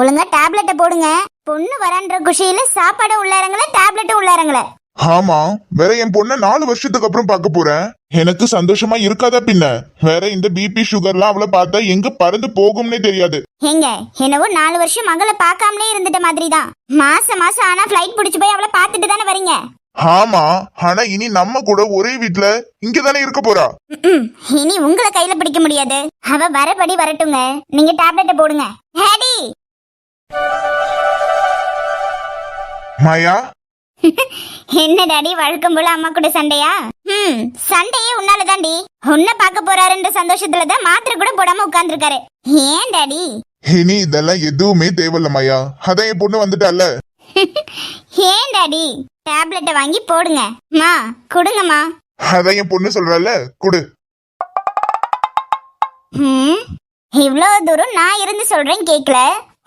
ஒழுங்கா டேப்லெட்டை போடுங்க. பொண்ணு வரன்ற குஷியில சாப்பாடு உள்ளாரங்கள, டேப்லெட் உள்ளாரங்கள. ஆமா, வேற என் பொண்ண 4 வருஷத்துக்கு அப்புறம் பார்க்க போறேன். எனக்கு சந்தோஷமா இருக்காதா பின்ன? வேற இந்த பிபி சுகர்லாம் அவளை பார்த்தா எங்க பறந்து போகும்னே தெரியாது. எங்க என்னவோ 4 வருஷம் மகளை பார்க்காமலே இருந்துட்ட மாதிரி தான். மாசம் மாசம் ஆனா ஃபிளைட் பிடிச்சு போய் அவளை பார்த்துட்டு தானே வரீங்க. ஆமா, ஆனா இனி நம்ம கூட ஒரே வீட்ல இங்கதானே இருக்க போறா. இனி உங்களை கையில பிடிக்க முடியாது. அவ வரபடி வரட்டுங்க, நீங்க டேப்லெட்டை போடுங்க. ஹேடி மாயா. என்ன டாடி, வழக்கம் போல அம்மா கூட சண்டையா? சண்டையே உன்னால தாண்டி. உன்ன பார்க்க போறாருன்ற சந்தோஷத்துலதான் மாத்திரை கூட போடாம உட்கார்ந்துருக்காரு. ஏன் டாடி? இனி இதெல்லாம் எதுவுமே தேவையில்ல மாயா, அதான் என் பொண்ணு வந்துட்டால. ஏன் டாடி? டேப்லெட்டை வாங்கி போடுங்க. மா கொடுங்கம்மா. அதான் என் பொண்ணு சொல்றல, குடு. இவ்வளவு தூரம் நான் இருந்து சொல்றேன் கேக்கல.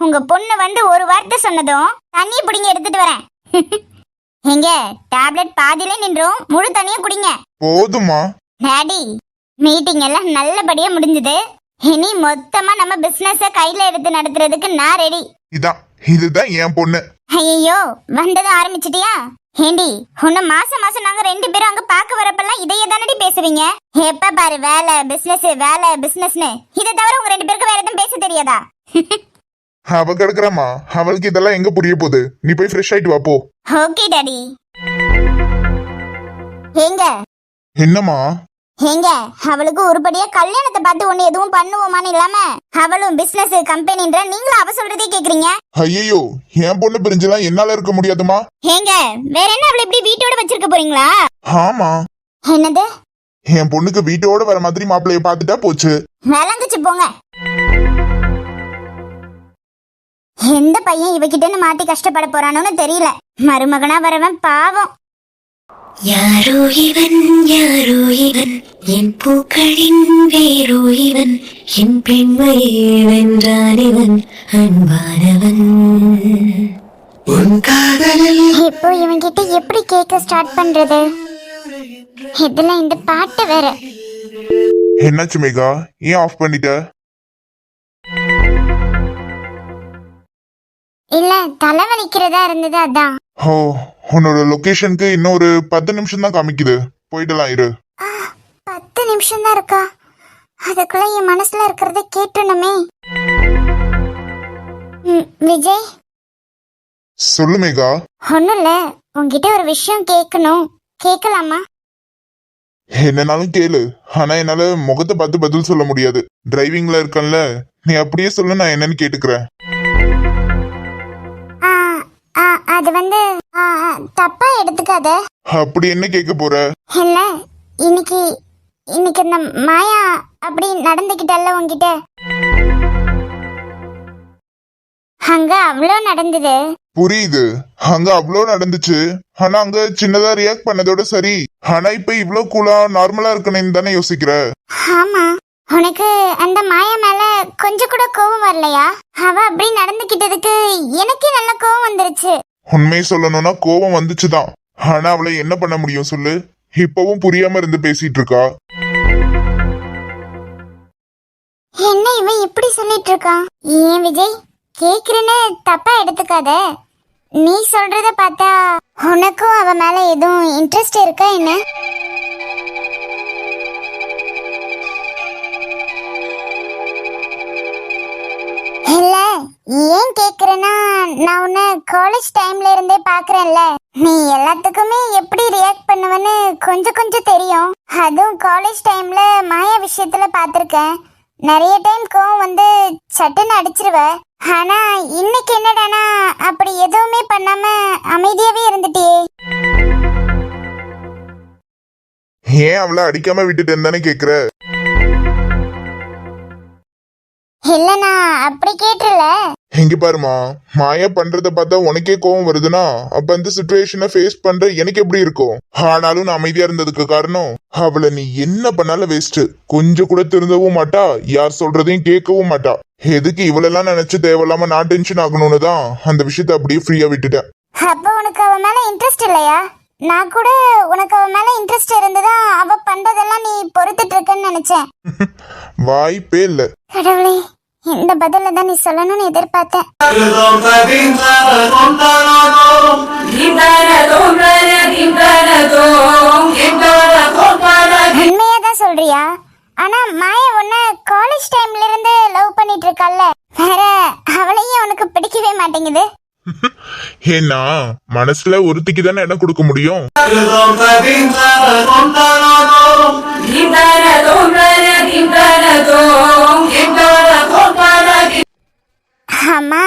உங்க பொண்ணு வந்து ஒரு வார்த்தை சொன்னதும் தண்ணி பிடிங்க எடுத்துட்டு வரேன். எங்க டேப்லெட் பாதியில நின்றோம், முழு தண்ணியை குடிங்க. போதுமா டாடி? மீட்டிங் எல்லாம் நல்லபடியா முடிஞ்சது. இனி மொத்தமா நம்ம பிசினஸ கையில எடுத்து நடத்துறதுக்கு நான் ரெடி. இதுதான் என் பொண்ணு. ஐயோ, வந்தது ஆரம்பிச்சிட்டியா? ஏண்டி, உன்ன மாசம் மாசம் நாங்க 2 பேரும் அங்க பாக்க வரப்பெல்லாம் இதையே தானடி பேசுவீங்க? எப்ப பாரு வேலை பிசினஸ் வேலை பிசினஸ்னு. இதை தவிர உங்க 2 பேருக்கு வேற எதுவும் பேச தெரியாதா? அவ கிடக்குறாமா, அவளுக்கு இதெல்லாம் எங்க புரிய போகுது. நீ போய் ஃப்ரெஷ் ஆயிட்டு வா போ. Okay daddy. எங்க என்னம்மா? எங்க அவளுக்கு ஒருபடியா கல்யாணத்தை பார்த்து ஒண்ணு எதுவும் பண்ணுவோமான்னு இல்லாம அவளும் பிசினஸ் கம்பெனின்ற நீங்களும் அவ சொல்றதே கேக்குறீங்க. ஐயோ, என் பொண்ணு பிரிஞ்செல்லாம் என்னால இருக்க முடியாதுமா. ஏங்க வேற என்ன, அவளை இப்படி வீட்டோட வச்சிருக்க போறீங்களா? ஆமா. என்னது? என் பொண்ணுக்கு வீட்டோட வர மாதிரி மாப்பிள்ளைய பாத்துட்டா போச்சு. விளங்குச்சு போங்க. எந்த பையன் இவகிட்ட மாட்டி கஷ்டப்பட போறானோன்னு தெரியல. மருமகனா வரவன் பாவம். யாரோ இவன் யாரோ இவன், என் பூக்களின் வேரோ இவன், என் பெண்மையை வென்றான் இவன், அன்பானவன். இப்போ இவன்கிட்ட எப்படி கேட்க ஸ்டார்ட் பண்றது? இதுல இந்த பாட்டு வேற. என்னாச்சு மேகா, ஏன் ஆஃப் பண்ணிட்ட? இல்ல, தலைவலிக்கிறதா இருந்தது அதான். ஓ, உன்னோட லொகேஷனுக்கு இன்னும் ஒரு 10 நிமிஷம் தான் காமிக்குது. போயிடலாம் இரு. 10 நிமிஷம் தான் இருக்கா? அதுக்குள்ள என் மனசுல இருக்கிறத கேட்டணுமே. விஜய். சொல்லு மேகா. ஒண்ணும் இல்ல, உன்கிட்ட ஒரு விஷயம் கேட்கணும். கேட்கலாமா? என்னனாலும் கேளு, ஆனா என்னால முகத்தை பார்த்து பதில் சொல்ல முடியாது. டிரைவிங்ல இருக்கன்ல, நீ அப்படியே சொல்லு, நான் என்னன்னு கேட்டுக்கிறேன். அது வந்து தப்பா எடுத்துக்காத. அப்படி என்ன கேட்க போற? இல்ல, இன்னைக்கு இந்த மாயா அப்படி நடந்துகிட்டல்ல உன்கிட்ட, அங்க அவ்வளோ நடந்தது. புரியுது, அங்க அவ்வளோ நடந்துச்சு. ஆனா அங்க சின்னதா ரியாக்ட் பண்ணதோட சரி. ஆனா இப்ப இவ்ளோ கூலா நார்மலா இருக்கணும்னு தானே யோசிக்கிற? ஆமா, உனக்கு அந்த மாயா மேல கொஞ்சம் கூட கோவம் வரலையா? அவ அப்படி நடந்துகிட்டதுக்கு எனக்கே நல்ல கோவம் வந்துருச்சு. உண்மையை சொல்லணும்னா கோவம் வந்துச்சுதான். ஆனா அவளை என்ன பண்ண முடியும் சொல்லு? இப்பவும் புரியாம இருந்து பேசிட்டு இருக்கா. என்ன இவன் இப்படி சொல்லிட்டு இருக்கான்? ஏன் விஜய், கேக்குறேன்னு தப்பா எடுத்துக்காத. நீ சொல்றத பார்த்தா உனக்கும் அவ மேல எதுவும் இன்ட்ரெஸ்ட் இருக்கா என்ன? இல்ல, ஏன் கேக்குறேன்னா, நான் உன்னை காலேஜ் டைம்ல இருந்தே பாக்குறேன்ல. நீ எல்லாத்துக்குமே எப்படி ரியாக்ட் பண்ணுவேன்னு கொஞ்சம் கொஞ்சம் தெரியும். அதுவும் காலேஜ் டைம்ல மாயா விஷயத்துல பாத்திருக்கேன். நிறைய டைம் கோவம் வந்து சட்டுன்னு அடிச்சிருவ. ஆனா இன்னைக்கு என்னடானா அப்படி எதுவுமே பண்ணாம அமைதியாவே இருந்துட்டியே. ஏன் அவளை அடிக்காம விட்டுட்டு தானே கேக்குற? இல்ல, நான் அப்படி கேட்டல. இங்க பாருமா, மாயா பண்றத பார்த்தா உனக்கே கோவம் வருதுன்னா அப்ப அந்த சிச்சுவேஷனை ஃபேஸ் பண்ற எனக்கு எப்படி இருக்கும்? ஆனாலும் நான் அமைதியா இருந்ததுக்கு காரணம், அவளை நீ என்ன பண்ணாலும் வேஸ்ட். கொஞ்சம் கூட திருந்தவும் மாட்டா, யார் சொல்றதையும் கேட்கவும் மாட்டா. எதுக்கு இவளெல்லாம் நினைச்சு தேவையில்லாம நான் டென்ஷன் ஆகணும்னு தான் அந்த விஷயத்த அப்படியே ஃப்ரீயா விட்டுட்டேன். அப்ப உனக்கு அவ மேல இன்ட்ரெஸ்ட் இல்லையா? நான் கூட உனக்கு அவ மேல இன்ட்ரெஸ்ட் இருந்ததா அவ பண்றதெல்லாம் நீ பொறுத்துட்டு இருக்கன்னு நினைச்சேன். வாய்ப்பே இல்ல. கடவுளே, இந்த பதில தான் நீ சொல்லணும்னு எதிர்பார்த்தேன். உண்மையா தான் சொல்றியா? ஆனா மாயா உன்ன காலேஜ் டைம்ல இருந்து லவ் பண்ணிட்டு இருக்கால, வேற அவளையும் உனக்கு பிடிக்கவே மாட்டேங்குது. ஏன்னா மனசுல ஒருத்திக்கு தானே இடம் கொடுக்க முடியும். ஆமா,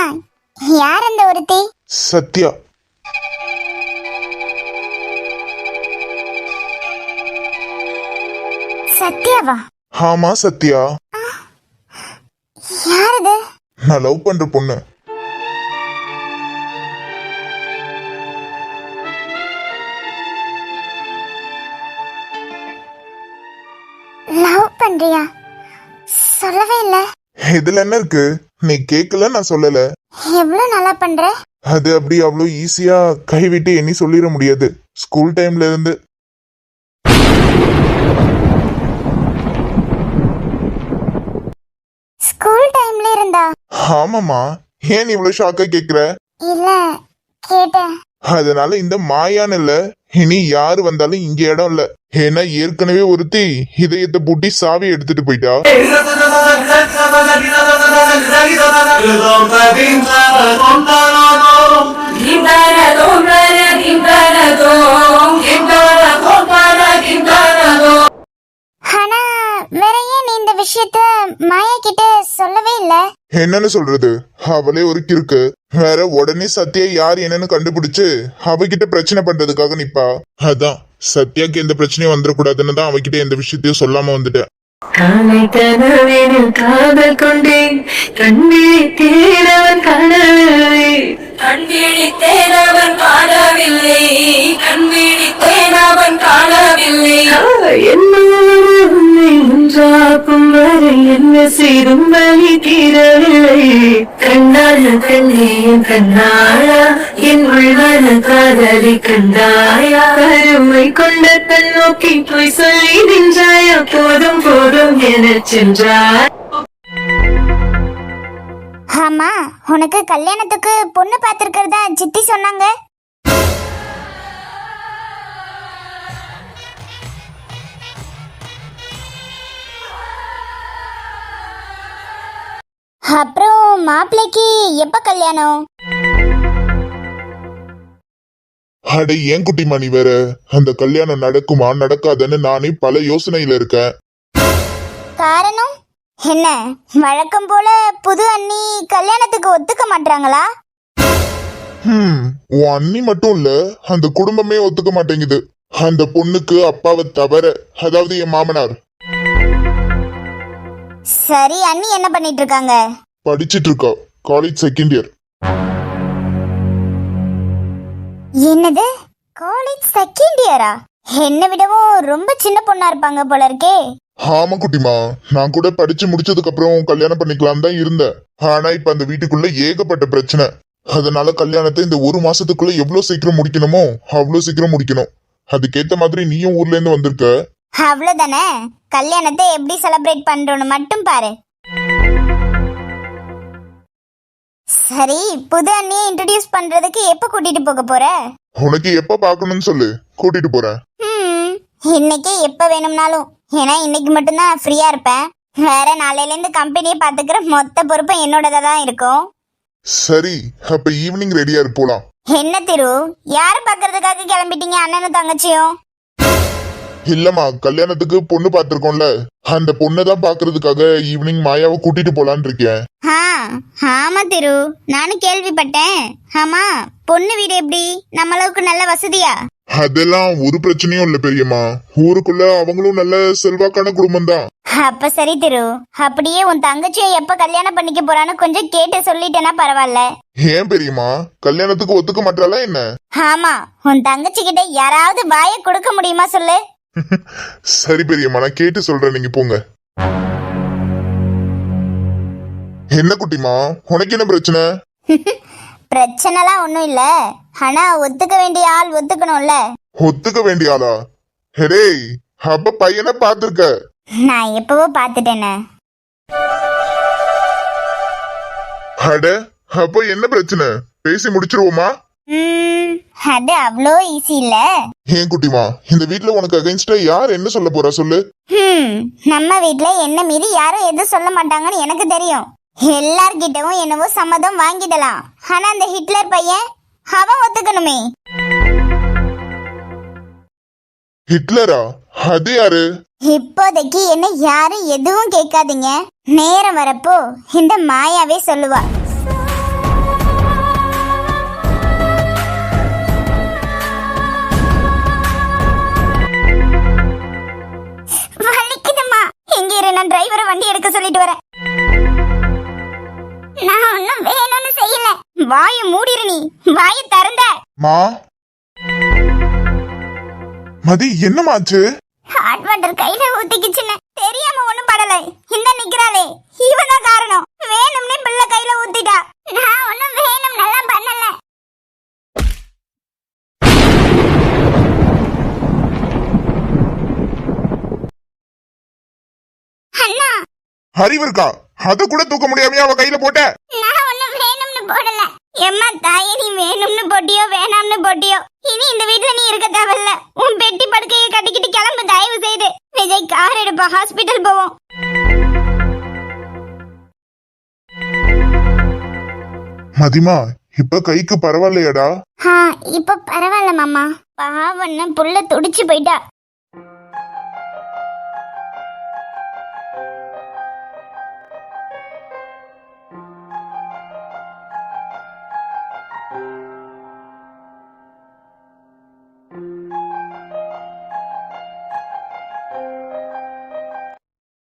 யார் அந்த ஒருத்தி? சத்யா. சத்யாவா? ஆமா சத்யா, யார் அது? நான் லவ் பண்ற பொண்ணு. லவ் பண்றியா? சொல்லவே இல்ல. இதுல என்ன இருக்கு? நீ கேக்கல, நான் சொல்லல. எவ்வளவு நல்லா பண்ற. அது அப்படி அவ்வளவு ஈஸியா கைவிட்டு எண்ணி சொல்லிட முடியாது. ஸ்கூல் டைம்ல இருந்து. ஸ்கூல் டைம்ல இருந்தா? ஆமாமா, ஏன் இவ்வளவு ஷாக்கா கேக்குற? இல்ல, கேட்டேன். அதனால இந்த மாயான்னு இல்ல, இனி யாரு வந்தாலும் இங்க இடம் இல்ல. ஏன்னா ஏற்கனவே ஒருத்தி இதயத்தை பூட்டி சாவி எடுத்துட்டு போயிட்டா. ஆனா வேற ஏன் நீ இந்த விஷயத்த மாயா கிட்ட சொல்லவே இல்ல? என்னன்னு சொல்றது, அவளே ஒரு கிறுக்கு. வேற உடனே சத்யா யார் என்னன்னு கண்டுபிடிச்சு அவகிட்ட பிரச்சனை பண்றதுக்காக நிப்பா. அதான் சத்யாக்கு எந்த பிரச்சனையும் வந்துடக்கூடாதுன்னு தான் அவகிட்ட எந்த விஷயத்தையும் சொல்லாம வந்துட்டேன். காலை கனவேனில் காதல் கொண்டேன், கண்விழி தேடவன் காணவில்லை, கண்விழி தேடவன் காணவில்லை, கண்விழி தேடவன் காணவில்லை. என்னோடு உன்னை ஒன்றாக்கும் வரை என்ன செய்தும் வழி தீரவில்லை. கண்ணான கண்ணே என் கண்ணாயா, என் உள்வன காதலி கண்டாயா, கருமை கொண்ட கண் நோக்கி போய் சொல்லி நின்றாயா, போதும் போதும் என சென்றாய். ஆமா, உனக்கு கல்யாணத்துக்கு பொண்ணு பார்த்திருக்கிறதா சித்தி சொன்னாங்க. அப்புறம் மாப்பிள்ளைக்கு எப்ப கல்யாணம்? அட ஏன் குட்டிமா நீ வேற, அந்த கல்யாணம் நடக்குமா நடக்காதுன்னு நானே பல யோசனையில இருக்கேன். காரணம் என்ன? வழக்கம் போல புது அண்ணி கல்யாணத்துக்கு ஒத்துக்க மாட்டாங்களா? உன் அண்ணி மட்டும் இல்ல, அந்த குடும்பமே ஒத்துக்க மாட்டேங்குது. அந்த பொண்ணுக்கு அப்பாவை தவிர, அதாவது என் மாமனார். சரி, அண்ணி என்ன பண்ணிட்டு இருக்காங்க? படிச்சிட்டு இருக்கா, காலேஜ் செகண்ட் இயர். என்னது, காலேஜ் செகண்ட் இயரா? என்ன விடவும் ரொம்ப சின்ன பொண்ணா இருப்பாங்க போல இருக்கே. ஆமா குட்டிமா, நான் கூட படிச்சு முடிச்சதுக்கு அப்புறம் கல்யாணம் பண்ணிக்கலாம் தான் இருந்தேன். ஆனா இப்ப அந்த வீட்டுக்குள்ள ஏகப்பட்ட பிரச்சனை. அதனால கல்யாணத்தை இந்த ஒரு மாசத்துக்குள்ள எவ்வளவு சீக்கிரம் முடிக்கணுமோ அவ்வளவு சீக்கிரம் முடிக்கணும். அதுக்கேத்த மாதிரி நீயும் ஊர்ல இருந்து வந்திருக்க. அவ்வளவுதானே, கல்யாணத்தை எப்படி செலிப்ரேட் பண்றோம்னு மட்டும் பாரு. சரி, புது அண்ணியை இன்ட்ரோடியூஸ் பண்றதுக்கு எப்ப கூட்டிட்டு போக போற? உனக்கு எப்ப பாக்கணும்னு சொல்லு, கூட்டிட்டு போறேன். இன்னைக்கு எப்ப வேணும்னாலும், ஏன்னா இன்னைக்கு மட்டும்தான் ஃப்ரீயா இருப்பேன். வேற நாளையில இருந்து கம்பெனியை பாத்துக்கிற மொத்த பொறுப்பும் என்னோடதா தான் இருக்கும். சரி, அப்ப ஈவினிங் ரெடியா இரு, போலாம். என்ன திரு, யார பாக்குறதுக்காக கிளம்பிட்டீங்க அண்ணனும் தங்கச்சியும்? இல்லம்மா, கல்யாணத்துக்கு பொண்ணு பாத்திருக்கோம்ல, அந்த பொண்ணதான் பாக்குறதுக்காக ஈவினிங் மாயாவை கூட்டிட்டு போலான்னு இருக்கேன். ஆமா திரு, நானும் கேள்விப்பட்டேன். ஆமா, பொண்ணு வீடு எப்படி? நம்ம அளவுக்கு நல்ல வசதியா? அதெல்லாம் ஒரு பிரச்சனையும் இல்ல பெரியம்மா. ஊருக்குள்ள அவங்களும் நல்ல செல்வாக்கான குடும்பம் தான். அப்ப சரி திரு, அப்படியே உன் தங்கச்சியை எப்ப கல்யாணம் பண்ணிக்க போறான்னு கொஞ்சம் கேட்டு சொல்லிட்டேன்னா பரவாயில்ல. ஏன் பெரியம்மா, கல்யாணத்துக்கு ஒத்துக்க மாட்டாளா என்ன? ஆமா, உன் தங்கச்சி கிட்ட யாராவது வாய கொடுக்க முடியுமா சொல்லு? சரி பெரியம்மா, நான் கேட்டு சொல்றேன், நீங்க போங்க. என்ன குட்டிமா, உனக்கு என்ன பிரச்சனை? பிரச்சனைலாம் ஒண்ணும் இல்ல, ஆனா ஒத்துக்க வேண்டிய ஆள் ஒத்துக்கணும்ல. ஒத்துக்க வேண்டிய ஆளா? ஹெரே, அப்ப பையனை பாத்துருக்க? நான் எப்பவோ பாத்துட்டேனே. அட, அப்போ என்ன பிரச்சனை? பேசி முடிச்சிருவோமா? அது அவ்வளோ ஈஸி இல்ல. ஏன் குட்டிமா, இந்த வீட்ல உனக்கு அகைன்ஸ்டா யார் என்ன சொல்ல போறா சொல்லு? நம்ம வீட்ல என்ன மீறி யாரும் எதுவும் சொல்ல மாட்டாங்கன்னு எனக்கு தெரியும். எல்லார்கிட்டவும் என்னவோ சம்மதம் வாங்கிடலாம். ஆனா அந்த ஹிட்லர் பையன் அவன் ஒத்துக்கணுமே. ஹிட்லரா? அது யாரு? இப்போதைக்கு என்ன யாரும் எதுவும் கேட்காதீங்க. நேரம் வரப்போ இந்த மாயாவே சொல்லுவா. வலிக்குதுமா. இங்க இரு, நான் டிரைவரை வண்டி எடுக்க சொல்லிட்டு வரேன். நான் ஒண்ணும் வேணும்னு செய்யல. வாயை மூடிரு, நீ வாயை திறந்த. மா மதி, என்னமாச்சு? ஹாட் வாட்டர் கையில ஊத்திக்கிச்சுன்னு தெரியாம ஒண்ணும் படல. இந்த நிக்கிறாளே இவதான் காரணம். வேணும்னே பிள்ளை கையில ஊத்திட்டா. நான் ஒண்ணும் வேணும் நல்லா பண்ணல. அண்ணா, அறிவு இருக்கா? அத கூட தூக்க முடியாமையா அவ கையில போட்ட? நான் ஒண்ணும் வேணும்னு போடல. எம்மா தாயே, நீ வேணும்னு போட்டியோ வேணாம்னு போட்டியோ, இனி இந்த வீட்ல நீ இருக்க தேவையில்ல. உன் பெட்டி படுக்கையை கட்டிக்கிட்டு கிளம்பு தயவு செய்து. விஜய் கார் எடுப்பா, ஹாஸ்பிட்டல் போவோம். மதிமா, இப்ப கைக்கு பரவாயில்லையாடா? இப்ப பரவாயில்ல மாமா. பாவன்னு புள்ள துடிச்சு போயிட்டா.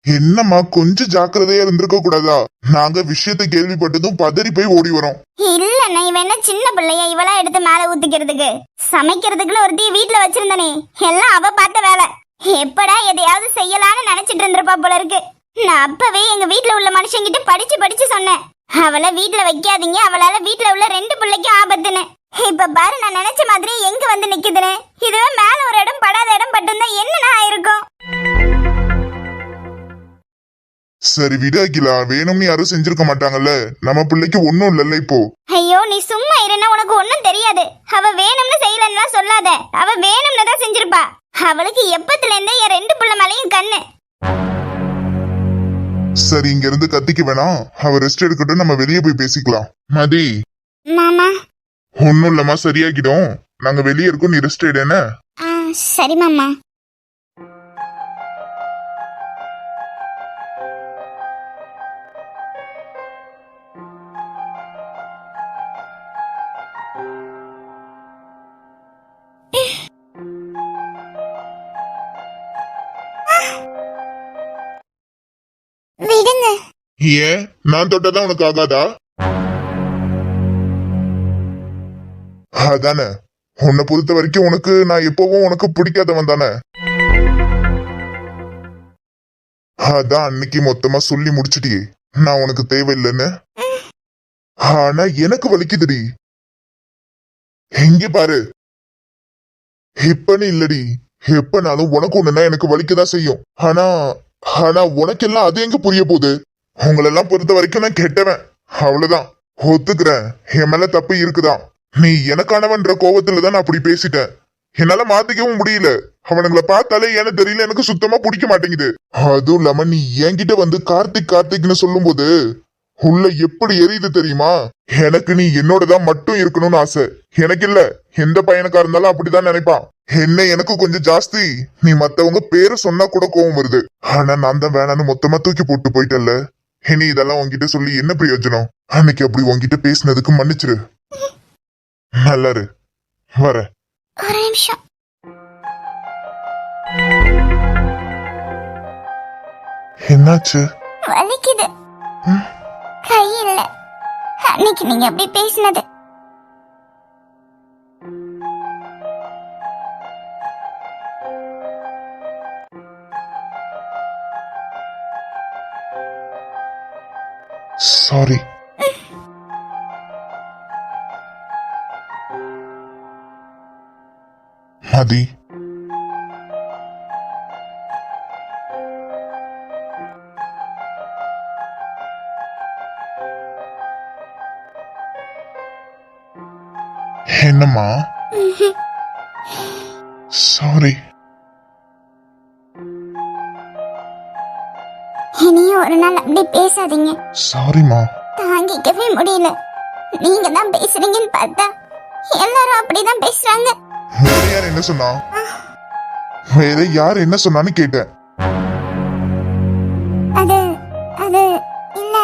என்னம்மா, கொஞ்சம் ஜாக்கிரதையா இருந்திருக்க கூடாதா? நாங்க விஷயத்தை கேள்விப்பட்டதும் பதறி போய் ஓடி வரோம். இல்ல, இவன் என்ன சின்ன பிள்ளைய இவளா எடுத்து மேல ஊத்திக்கிறதுக்கு? சமைக்கிறதுக்குன்னு ஒருத்தி வீட்டுல வச்சிருந்தனே, எல்லாம் அவ பார்த்த வேலை. எப்படா எதையாவது செய்யலான்னு நினைச்சிட்டு இருந்திருப்பா போல இருக்கு. நான் அப்பவே எங்க வீட்டுல உள்ள மனுஷங்கிட்ட படிச்சு சொன்னேன், அவளை வீட்டுல வைக்காதீங்க, அவளால வீட்டுல உள்ள 2 பிள்ளைக்கும் ஆபத்துன்னு. இப்ப பாரு, நான் நினைச்ச மாதிரி எங்க வந்து நிக்குதுன்னு. இதுவே மேல ஒரு இடம் படாத இடம் பட்டுந்தா என்னன்னா ஆயிருக்கும். சரி விடு அகிலா, வேணும்னு யாரும் செஞ்சிருக்க மாட்டாங்கல்ல. நம்ம பிள்ளைக்கு ஒண்ணும் இல்லல்ல இப்போ. ஐயோ, நீ சும்மா இருன்னா, உனக்கு ஒண்ணும் தெரியாது. அவ வேணும்னு செய்யலன்னா சொல்லாத. அவ வேணும்னு தான் செஞ்சிருப்பா. அவளுக்கு எப்பத்துல இருந்தே என் 2 பிள்ளை மேலையும் கண்ணு. சரி, இங்க இருந்து கத்திக்க வேணாம். அவ ரெஸ்ட் எடுக்கட்டும், நம்ம வெளியே போய் பேசிக்கலாம். மதி. மாமா. ஒண்ணும் இல்லம்மா, சரியாகிடும். நாங்க வெளியே இருக்கோம், நீ ரெஸ்ட் எடு. என்ன? சரி மாமா. விடுங்க. ஏன், நான் தொட்டதான் உனக்கு ஆகாதா? அதானே, உன்னை பொறுத்த வரைக்கும் உனக்கு நான் எப்பவும் உனக்கு பிடிக்காதவன் தானே. அதான் அன்னைக்கு மொத்தமா சொல்லி முடிச்சிட்டியே நான் உனக்கு தேவையில்லைன்னு. ஆனா எனக்கு வலிக்குதுடி. எங்க பாரு, இப்பன்னு இல்லடி, எப்பனாலும் உனக்கு ஒண்ணுன்னா எனக்கு வலிக்கதான் செய்யும். ஆனா ஆனா உனக்கெல்லாம் அது எங்க புரிய போகுது? உங்களெல்லாம் பொறுத்த வரைக்கும் நான் கெட்டவன், அவ்வளவுதான். ஒத்துக்கிறேன், என் மேல தப்பு இருக்குதான். நீ எனக்கானவன்ற கோவத்துலதான் நான் அப்படி பேசிட்டேன். என்னால மாத்திக்கவும் முடியல. அவனுங்களை பார்த்தாலே ஏன்னு தெரியல, எனக்கு சுத்தமா பிடிக்க மாட்டேங்குது. அதுவும் இல்லாம நீ என்கிட்ட வந்து கார்த்திக் கார்த்திக்னு சொல்லும் போது உள்ள எப்படி எரியுது தெரியுமா? எனக்கு நீ என்னோடதான் மட்டும் இருக்கணும்னு ஆசை. எனக்கு இல்ல, எந்த பையனுக்கா இருந்தாலும் அப்படிதான் நினைப்பான். என்ன எனக்கு கொஞ்சம் ஜாஸ்தி. நீ மத்தவங்க பேரு சொன்னா கூட கோவம் வருது. ஆனா நான் தான் வேணான்னு மொத்தமா தூக்கி போட்டு போயிட்டல்ல. இனி இதெல்லாம் உன்கிட்ட சொல்லி என்ன பிரயோஜனம்? அன்னைக்கு அப்படி உன்கிட்ட பேசினதுக்கு மன்னிச்சிரு. நல்லாரு, வர. ஒரு நிமிஷம். என்னாச்சு? வலிக்குது. கை இல்ல. அன்னைக்கு நீங்க அப்படி பேசினது. சாரி. மதி, என்னம்மா? சாரி. இனியும் ஒரு நாள் அப்படி பேசாதீங்க. சாரிம்மா. தாங்கிக்கவே முடியல. நீங்க தான் பேசுறீங்கன்னு பார்த்தா எல்லாரும் அப்படிதான் பேசுறாங்க. வேற யார் என்ன சொன்னா? வேற யார் என்ன சொன்னான்னு கேட்டேன். அது அது இல்ல,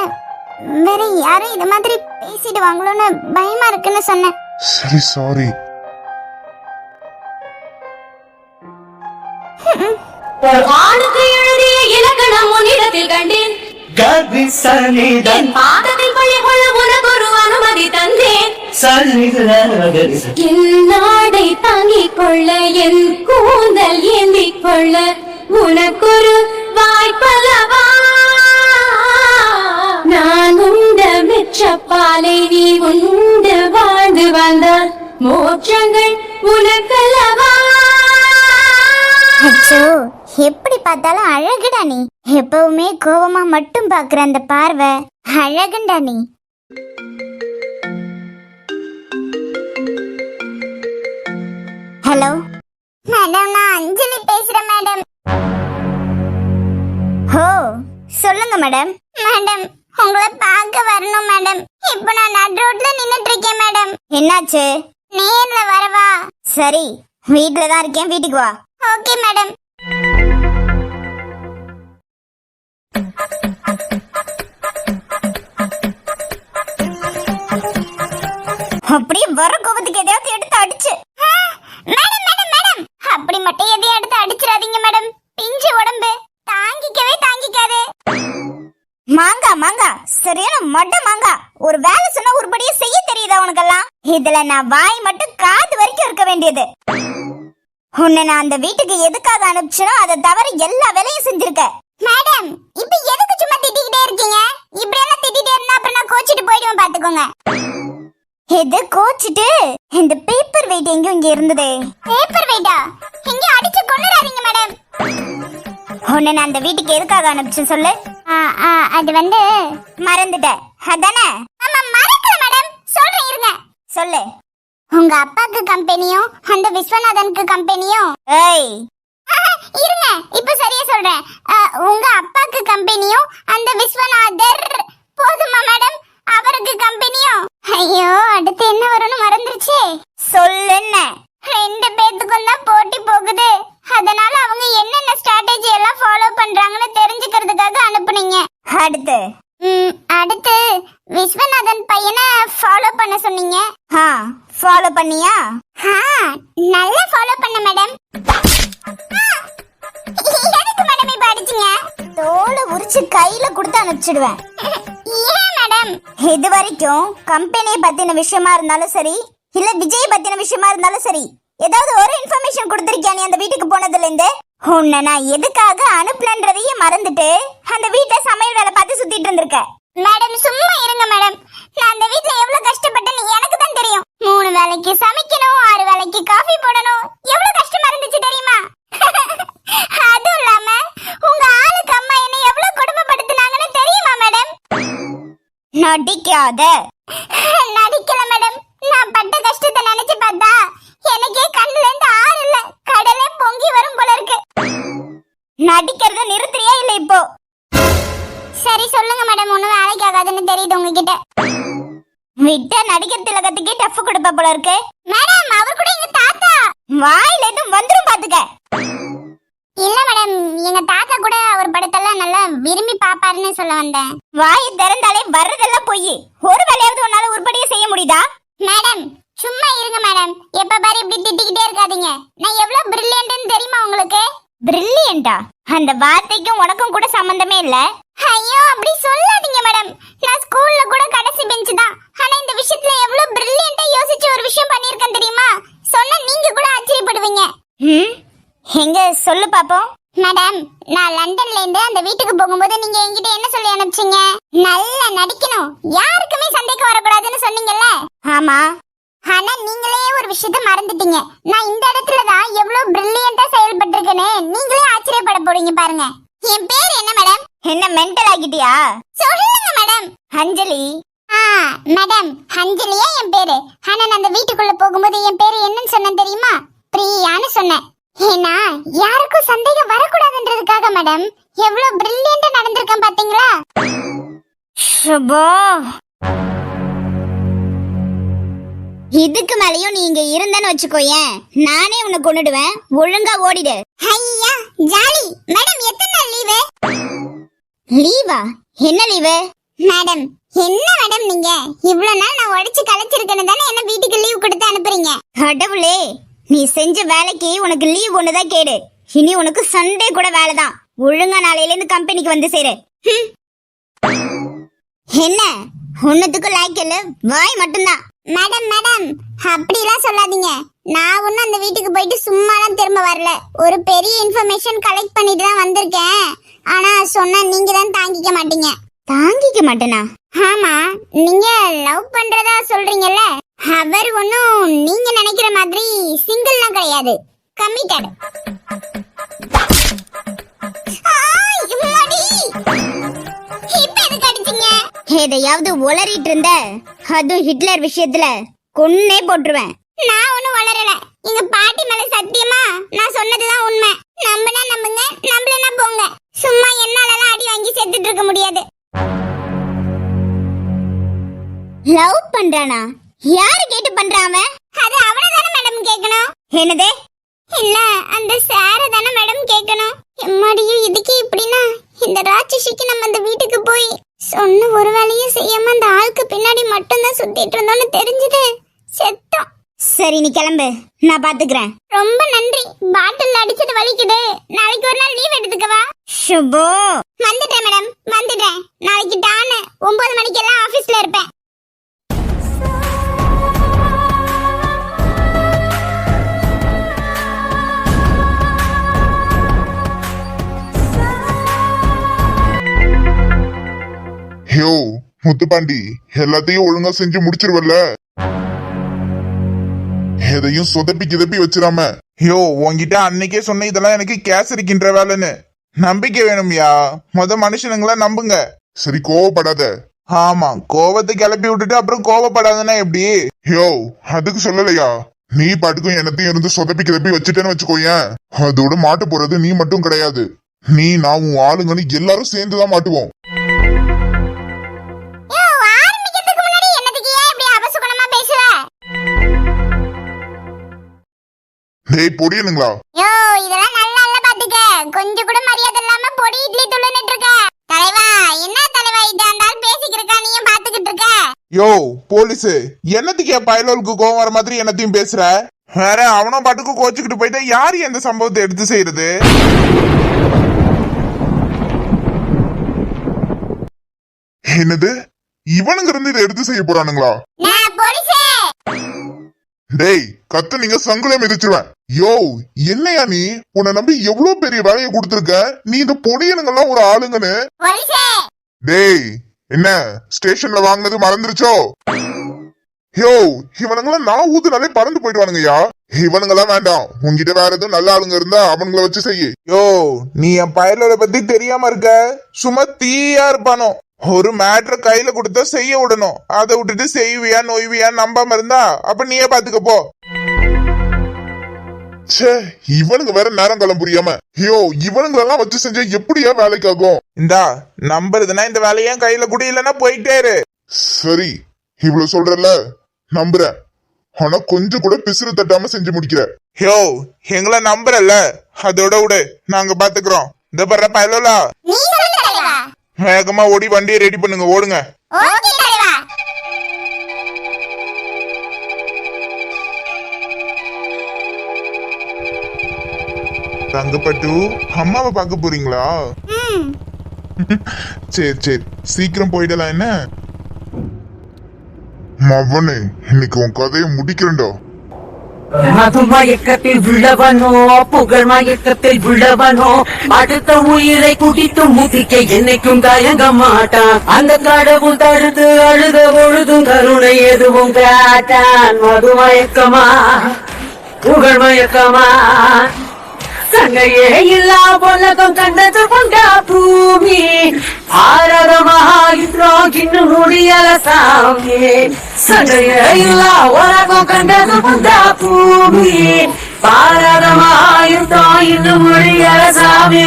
வேற யாரும் இது மாதிரி பேசிடுவாங்களோன்னு பயமா இருக்குன்னு சொன்னேன். சரி, சாரி. ஆணுக்கு எழுதிய இலக்கணம் உன்னிடத்தில் கண்டேன். என் பாதத்தில் பள்ளிகொள்ள உனக்கு ஒரு அனுமதி தந்தேன். என் நாடை தாங்கிக் கொள்ள, என் கூந்தல் ஏந்திக் கொள்ள உனக்கொரு வாய்ப்பல்லவா. நான் உண்ட மிச்சப்பாலை நீ உண்டு வாழ்ந்து வந்தால் மோட்சங்கள் உனக்கல்லவா. அச்சோ, எப்படி பார்த்தாலும் அழகுடா நீ. எப்பவுமே கோவமா மட்டும் பாக்குற அந்த பார்வை அழகுண்டா நீ. ஹலோ மேடம், நான் அஞ்சலி பேசுறேன் மேடம். ஹோ, சொல்லுங்க மேடம். மேடம், உங்களை பார்க்க வரணும் மேடம். இப்போ நான் நடு ரோட்ல நின்னுட்டு இருக்கேன் மேடம். என்னாச்சு? நேர்ல வரவா? சரி, வீட்ல தான் இருக்கேன், வீட்டுக்கு வா. Okay madam. அப்படியே வர கோபத்துக்கு எதையாவது எடுத்து அடிச்சு. மேடம் மேடம் மேடம், அப்படி மட்டும் எதையும் எடுத்து அடிச்சிடாதீங்க மேடம். பிஞ்சு உடம்பு தாங்கிக்கவே தாங்கிக்காது. மாங்கா மாங்கா, சரியான மொட்டை மாங்கா. ஒரு வேலை சொன்னா ஒருபடியே செய்ய தெரியுதா உனக்கெல்லாம்? இதுல நான் வாய் மட்டும் காது வரைக்கும் இருக்க வேண்டியது. உன்னை நான் அந்த வீட்டுக்கு எதுக்காக அனுப்பிச்சனோ அதை தவிர எல்லா வேலையும் செஞ்சிருக்க. மேடம், இப்ப எதுக்கு சும்மா திட்டிக்கிட்டே இருக்கீங்க? இப்படி எல்லாம் திட்டிட்டே இருந்தா அப்புறம் நான் கோச்சிட்டு போயிடுவேன், பாத்துக்கோங்க. எது கோச்சிட்டு? இந்த பேப்பர் வெயிட் எங்க இங்க இருந்தது? பேப்பர் வெயிட்டா? இங்க அடிச்சு கொன்னுறாதீங்க மேடம். உன்னை நான் அந்த வீட்டுக்கு எதுக்காக அனுப்பிச்சேன் சொல்லு. அது வந்து மறந்துட்டேன் அதானே? ஆமா, மறக்கல மேடம். சொல்றேன் இருங்க. சொல்லு. உங்க அப்பாக்கு கம்பெனியும் அந்த விஸ்வநாதனுக்கு கம்பெனியும். ஏய் இருங்க, இப்ப சரியா சொல்றேன். உங்க அப்பாக்கு கம்பெனியும் அந்த விஸ்வநாதர் போதுமா மேடம்? அவருக்கு கம்பெனியும். ஐயோ, அடுத்து என்ன வரும்னு மறந்துருச்சு. சொல்லுங்க. ரெண்டு பேத்துக்கும் தான் போட்டி போகுது. அதனால அவங்க என்னென்ன ஸ்ட்ராட்டஜி எல்லாம் ஃபாலோ பண்றாங்கன்னு தெரிஞ்சுக்கிறதுக்காக அனுப்புனீங்க. அடுத்து விஸ்வநாதன் பையனை ஃபாலோ பண்ண சொன்னீங்க. ஃபாலோ பண்ணியா? நல்லா ஃபாலோ பண்ண மேடம். எதுக்கு மேடம் இப்ப அடிச்சீங்க? தோலை உரிச்சு கையில கொடுத்து அனுப்பிச்சிடுவேன். ஏன் மேடம்? இது வரைக்கும் கம்பெனியை பத்தின விஷயமா இருந்தாலும் சரி, இல்ல விஜய் பத்தின விஷயமா இருந்தாலும் சரி, ஏதாவது ஒரு இன்ஃபர்மேஷன் கொடுத்திருக்கியா நீ அந்த வீட்டுக்கு போனதுல இருந்து? உன்னை நான் எதுக்காக அனுப்பலன்றதையே மறந்துட்டு அந்த வீட்டை சமையல் வேலை பார்த்து சுத்திட்டு இருந்திருக்க. மேடம் சும்மா இருங்க மேடம். நான் அந்த வீட்ல எவ்வளவு கஷ்டப்பட்டேன்னு எனக்கு தான் தெரியும். 3 வேளைக்கு சமைக்கணும், 6 வேளைக்கு காஃபி போடணும். எவ்வளவு கஷ்டமா இருந்துச்சு தெரியுமா? அதுவும் இல்லாம உங்க ஆளுக்கு அம்மா என்ன எவ்வளவு கொடுமைப்படுத்தினாங்கன்னு தெரியுமா மேடம்? நடிக்காத. நடிக்கல மேடம். நான் பட்ட கஷ்டத்தை நினைச்சு பார்த்தா எனக்கே கண்ணுல இருந்து ஆறு இல்ல, கடலே பொங்கி வரும் போல இருக்கு. நடிக்கிறத நிறுத்துறியா இல்ல இப்போ? சரி சொல்லுங்க மேடம், ஒண்ணும் வேலைக்கு ஆகாதுன்னு தெரியுது உங்ககிட்ட. விட்ட நடிக்கிறதுல கத்துக்கே டஃப் கொடுப்ப போல இருக்கு. மேடம், அவர் கூட எங்க தாத்தா. வாயில எதுவும் வந்துரும் பாத்துக்க. இல்ல மேடம், எங்க தாத்தா கூட அவர் படத்தெல்லாம் நல்லா விரும்பி பாப்பாருன்னு சொல்ல வந்தேன். வாயை திறந்தாலே வர்றதெல்லாம் பொய். ஒரு வேலையாவது உன்னால உருப்படியா செய்ய முடியுதா? மேடம் சும்மா இருங்க மேடம். எப்ப பாரு இப்படி திட்டிக்கிட்டே இருக்காதீங்க. நான் எவ்வளவு பிரில்லியன்ட்னு தெரியுமா உங்களுக்கு? பிரில்லியண்டா? அந்த வார்த்தைக்கும் உனக்கும் கூட சம்பந்தமே இல்ல. ஐயோ, அப்படி சொல்லாதீங்க மேடம். நான் ஸ்கூல்ல கூட கடைசி பெஞ்ச் தான். ஆனா இந்த விஷயத்துல எவ்வளவு பிரில்லியண்டா யோசிச்சு ஒரு விஷயம் பண்ணிருக்கேன் தெரியுமா? சொன்னா நீங்க கூட ஆச்சரியப்படுவீங்க. எங்க சொல்லு பாப்போம். மேடம், நான் லண்டன்ல இருந்து அந்த வீட்டுக்கு போகும்போது நீங்க என்கிட்ட என்ன சொல்லி அனுப்பிச்சீங்க? நல்லா நடிக்கணும், யாருக்குமே சந்தேகம் வரக்கூடாதுன்னு சொன்னீங்கல்ல? ஆமா. ஆனா நீங்களே ஒரு விஷயத்த மறந்துட்டீங்க. நான் இந்த இடத்துல தான் எவ்வளவு பிரில்லியண்டா செயல்பட்டிருக்கேன்னு நீங்களே ஆச்சரியப்பட போறீங்க பாருங்க. என் பேர் என்ன மேடம்? என்ன மென்டல் ஆகிட்டியா? சொல்லுங்க மேடம். அஞ்சலி. மேடம் அஞ்சலியா என் பேரு. ஆனா நான் அந்த வீட்டுக்குள்ள போகும்போது என் பேரு என்னன்னு சொன்னேன் தெரியுமா? பிரியான்னு சொன்னேன். ஏன்னா யாருக்கும் சந்தேகம் வரக்கூடாதுன்றதுக்காக மேடம். எவ்வளவு பிரில்லியண்டா நடந்திருக்கேன் பாத்தீங்களா? இதுக்கு மேலயும் நீ இங்க இருந்தன்னு வச்சுக்கோயேன், நானே உன்னை கொன்னுடுவேன். ஒழுங்கா ஓடிடு. ஐயா ஜாலி. மேடம் எத்தனை நாள் லீவு? லீவா? என்ன லீவு? மேடம் என்ன மேடம் நீங்க இவ்வளவு நாள் நான் உடைச்சு கலைச்சிருக்கேன்னு தானே என்ன வீட்டுக்கு லீவ் கொடுத்து அனுப்புறீங்க? கடவுளே, நீ செஞ்ச வேலைக்கு உனக்கு லீவ் ஒண்ணுதான் கேடு. இனி உனக்கு சண்டே கூட வேலைதான். ஒழுங்கா நாளையில இருந்து கம்பெனிக்கு வந்து சேரு. என்ன ஒன்னத்துக்கும் லாய்க்கு இல்ல, வாய் மட்டும்தான். மேடம் மேடம் அப்படிலாம் சொல்லாதீங்க. நான் ஒன்னும் அந்த வீட்டுக்கு போயிட்டு சும்மாலாம் திரும்ப வரல. ஒரு பெரிய இன்ஃபர்மேஷன் கலெக்ட் பண்ணிட்டு தான் வந்திருக்கேன். ஆனா சொன்னா நீங்க தான் தாங்கிக்க மாட்டீங்க. தாங்கிக்க மாட்டேனா? ஆமா, நீங்க லவ் பண்றதா சொல்றீங்கல்ல, அவர் ஒன்னும் நீங்க நினைக்கிற மாதிரி சிங்கிள்லாம் கிடையாது, கமிட்டட். எதையாவது உளறிட்டு இருந்த, அதுவும் ஹிட்லர் விஷயத்துல கொன்னே போட்டுருவேன். நான் ஒண்ணும் வளரல. எங்க பாட்டி மேல சத்தியமா நான் சொன்னதுதான் உண்மை. நம்புனா நம்புங்க, நம்பலனா போங்க. சும்மா என்னாலலாம் அடி வாங்கி செத்துட்டு இருக்க முடியாது. லவ் பண்றானா? யாரு கேட்டு பண்றான்? அது அவனை தானே மேடம் கேட்கணும். என்னதே? இல்ல அந்த சார தானே மேடம் கேட்கணும். எம்மாடியும் இதுக்கு இப்படின்னா இந்த ராட்சசிக்கு நம்ம அந்த வீட்டுக்கு போய் சொன்ன ஒரு வேலையும் செய்யாம அந்த ஆளுக்கு பின்னாடி மட்டும்தான் சுத்திட்டு இருந்தோம்னு தெரிஞ்சது. செத்தோம். சரி நீ கிளம்பு, நான் பாத்துக்கிறேன். ரொம்ப நன்றி. பாட்டில் அடிச்சது வலிக்குது. நாளைக்கு ஒரு நாள் லீவ் எடுத்துக்கவா? சுபோ. வந்துட்டேன் மேடம், வந்துட்டேன். நாளைக்கு டானு 9 மணிக்கெல்லாம் ஆபீஸ்ல இருப்பேன். யோ முத்துப்பாண்டி, எல்லாத்தையும் ஒழுங்கா செஞ்சு முடிச்சிருவல்ல? எதையும் சொதப்பி கிதப்பி வச்சிராம. யோ உன்கிட்ட அன்னைக்கே சொன்ன இதெல்லாம் எனக்கு கேசரிக்கின்ற வேலைன்னு. நம்பிக்கை வேணும்யா. மனுஷனுங்களா நம்புங்க. சரி கோவப்படாத. ஆமா, கோவத்தை கிளப்பி விட்டுட்டு அப்புறம் கோவப்படாதன்னா எப்படி? யோ அதுக்கு சொல்லலையா? நீ பாட்டுக்கும் எனத்தையும் இருந்து சொதப்பி கிதப்பி வச்சுட்டேன்னு வச்சுக்கோயேன், அதோட மாட்டு போறது நீ மட்டும் கிடையாது. நீ நான் உன் ஆளுங்கன்னு எல்லாரும் சேர்ந்துதான் மாட்டுவோம். டேய் பொடியனுங்களா? யோ இதெல்லாம் நல்லா இல்ல பாத்துக்க. கொஞ்சம் கூட மரியாதை இல்லாம பொடி இட்லி துள்ளுனிட்டு இருக்க. தலைவா என்ன தலைவா இது அந்த பேசிக்கிட்டு இருக்கா, நீயும் பாத்துக்கிட்டு இருக்க? யோ போலீஸ், என்னத்துக்கு என் பயலுக்கு கோவம் வர மாதிரி என்னத்தையும் பேசுற? வேற அவனும் பாட்டுக்கு கோச்சுக்கிட்டு போயிட்டா யாரு எந்த சம்பவத்தை எடுத்து செய்யறது? என்னது இவனுங்க இருந்து இதை எடுத்து செய்ய போறானுங்களா? டேய் கத்து நீங்க சங்குல மிதிச்சிருவேன். யோ என்னையா நீ? உன்னை நம்பி எவ்வளவு பெரிய வேலையை கொடுத்திருக்க. நீ இந்த பொடியனுங்கெல்லாம் ஒரு ஆளுங்கன்னு. டேய் என்ன ஸ்டேஷன்ல வாங்கினது மறந்துருச்சோ? யோ இவனுங்கெல்லாம் நான் ஊத்துனாலே பறந்து போயிடுவானுங்கய்யா. இவனுங்கெல்லாம் வேண்டாம். உன்கிட்ட வேற எதுவும் நல்ல ஆளுங்க இருந்தா அவனுங்களை வச்சு செய்ய. யோ நீ என் பயலோட பத்தி தெரியாம இருக்க. சும்மா தீயா இருப்பானோ. ஒரு மேட்ரு கையில கொடுத்தா செய்ய விடணும். அதை விட்டுட்டு செய்வியா நோய்வியா நம்பாம இருந்தா அப்ப நீயே பாத்துக்க போ. இவனுங்க வேற நேரம் காலம் புரியாம. ஐயோ இவனுங்களெல்லாம் வச்சு செஞ்சா எப்படியா வேலைக்கு ஆகும்? இந்தா நம்புறதுன்னா இந்த வேலையா கையில கூட இல்லன்னா போயிட்டே இரு. சரி இவ்வளவு சொல்றல நம்புறேன். ஆனா கொஞ்சம் கூட பிசுறு தட்டாம செஞ்சு முடிக்கிற. யோ எங்களை நம்புறல்ல, அதோட விடு, நாங்க பாத்துக்கிறோம். இந்த பர்ற பயலோலா வேகமா ஓடி வண்டியை ரெடி பண்ணுங்க, ஓடுங்க. தங்கப்பட்டு அம்மாவை பார்க்க போறீங்களா? சரி சரி சீக்கிரம் போயிடலாம். என்ன மவனே இன்னைக்கு உன் கதையை முடிக்கிறேன்டா. மதுமயக்கத்தில் விழவனோ புகழ் மயக்கத்தில் விழவனோ அடுத்த உயிரை குடித்து முதிக்க என்னைக்கும் தயங்க மாட்டான். அந்த கடவுள் தடுத்து அழுத பொழுதும் கருணை எதுவும் காட்டான். மதுமயக்கமா புகழ் மயக்கமா சங்கையே இல்லா உலகம் கண்டது கொண்டா பூமி ஆரதமாக இன்னும் முடியல சாமி சண்டைய இல்ல உலகம் கண்டது புந்தா பூமி பாரதமாயுத்தம் இன்னும் முடியல சாமி